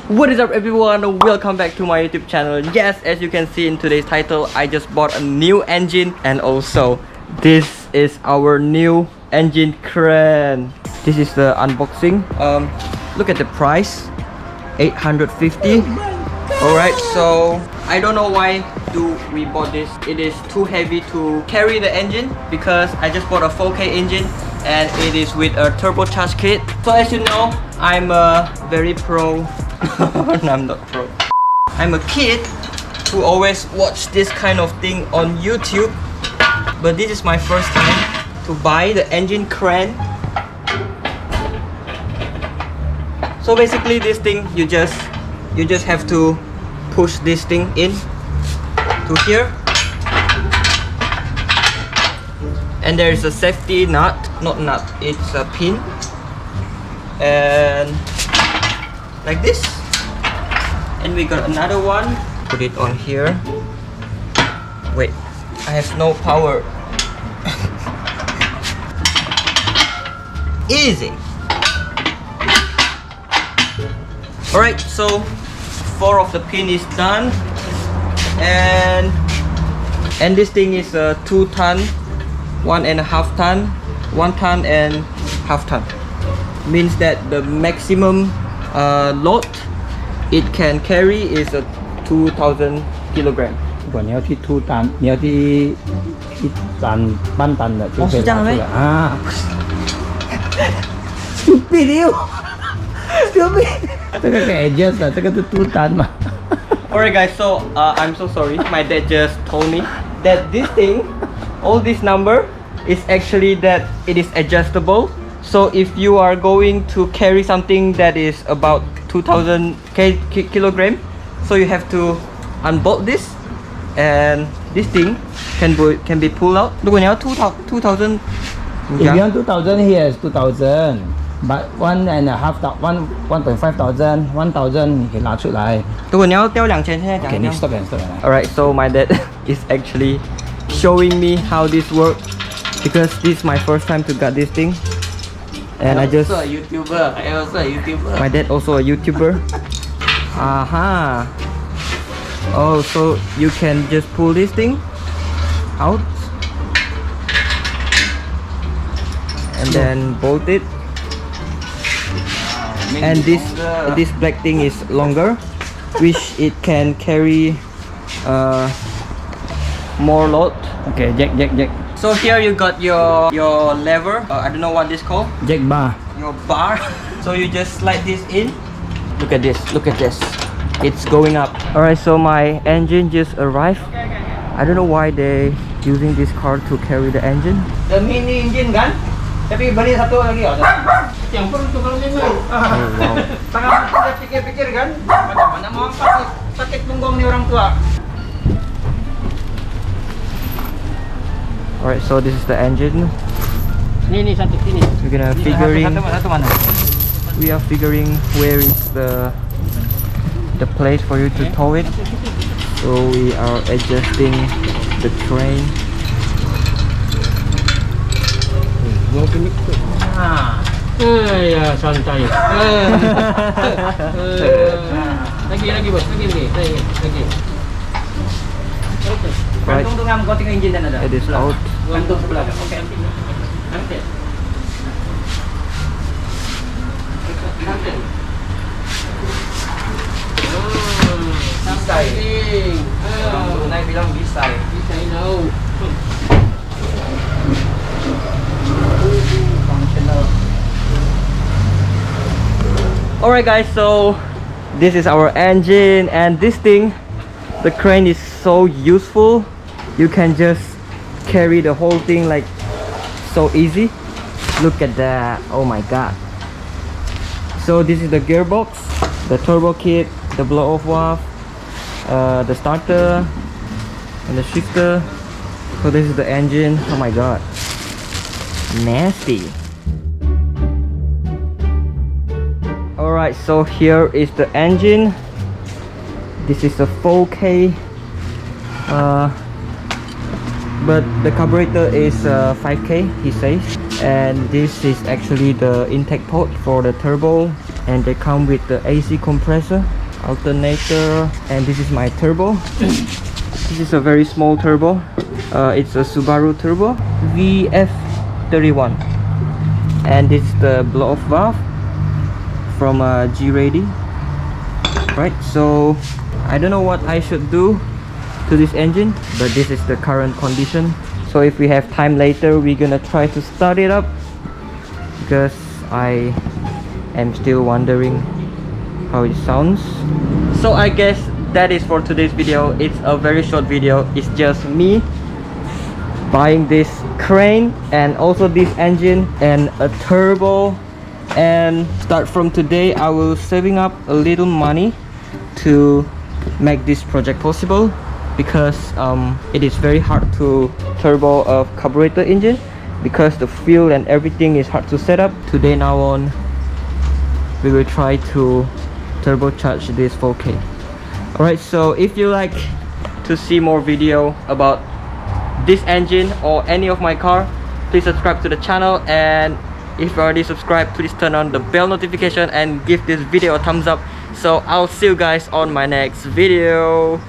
What is up everyone, welcome back to my YouTube channel. Yes, as you can see in today's title, I just bought a new engine, and also this is our new engine crane. This is the unboxing. Look at the price, 850. Alright, so I don't know why we bought this. It is too heavy to carry the engine because I just bought a 4K engine and it is with a turbocharge kit. So as you know, I'm a very pro no, I'm not pro. I'm a kid who always watch this kind of thing on YouTube, but this is my first time to buy the engine crane. So basically this thing, you just have to push this thing in to here, and there is a safety nut, not nut, it's a pin, and like this. And we got another one, put it on here. Wait, I have no power. Easy. Alright, so 4 of the pin is done, and this thing is a 2 ton, 1.5 ton, 1 ton and half ton. Means that the maximum load it can carry is a 2,000 kilogram. 如果你要去凸单，你要去一单半单的就可以拿出来啊。Stupid you, stupid. 这个可以 adjust 的，这个是凸单嘛。Alright guys, so I'm so sorry. My dad just told me that this thing, all this number is actually that it is adjustable. So if you are going to carry something that is about 2,000 kilogram, so you have to unbolt this, and this thing can be pulled out. 如果你要 2,000, If you want 2,000, here is 2,000. But 1.5 thousand, 1,000 你可以拿出来。如果你要掉2000，现在讲。Okay, 你 stop. Alright, so my dad is actually showing me how this works because this is my first time to get this thing. And I just also a YouTuber. I also a YouTuber. My dad also a YouTuber. Aha. Oh, so you can just pull this thing out and then bolt it. And this black thing is longer, which it can carry more load. Okay, jack. So here you got your lever. I don't know what this called. Jack bar. Your bar. So you just slide this in. Look at this. It's going up. Alright, so my engine just arrived. I don't know why they using this car to carry the engine. The mini engine kan? Tapi beli satu lagi oh. Yang perlu tukang lima. Oh wow. Tangan kita pikir-pikir kan? Mana mau sakit punggung nih orang tua. Alright, so this is the engine. Ini satu sini. We're gonna figuring. Satu mana? We are figuring where is the place for you to tow it. So we are adjusting the crane. Nah. Ya santai. Lagi bos, lagi. Right. Gantung dengan coating engine dan ada. It is out. Gantung sebelah. Oke. Nanti. Bisai. Orang Brunei bilang bisai. Bisai now. Functional. Alright guys, so this is our engine, and this thing, the crane is so useful. You can just carry the whole thing like so easy. Look at that. Oh my god. So this is the gearbox, the turbo kit, the blow off valve, the starter and the shifter. So this is the engine. Oh my god, nasty. Alright, so here is the engine. This is a 4K, but the carburetor is 5K, he says. And this is actually the intake port for the turbo. and they come with the AC compressor, alternator, and this is my turbo. This is a very small turbo. It's a Subaru turbo VF31, and this is the blow-off valve from G-Ready. Right, so I don't know what I should do to this engine, but this is the current condition. So if we have time later, we're gonna try to start it up, because I am still wondering how it sounds. So I guess that is for today's video. It's a very short video. It's just me buying this crane and also this engine and a turbo, and start from today I will saving up a little money to make this project possible, because it is very hard to turbo a carburetor engine, because the fuel and everything is hard to set up. Today now on, we will try to turbocharge this 4K. Alright, so if you like to see more video about this engine or any of my car, please subscribe to the channel, and if you already subscribed, please turn on the bell notification and give this video a thumbs up. So I'll see you guys on my next video.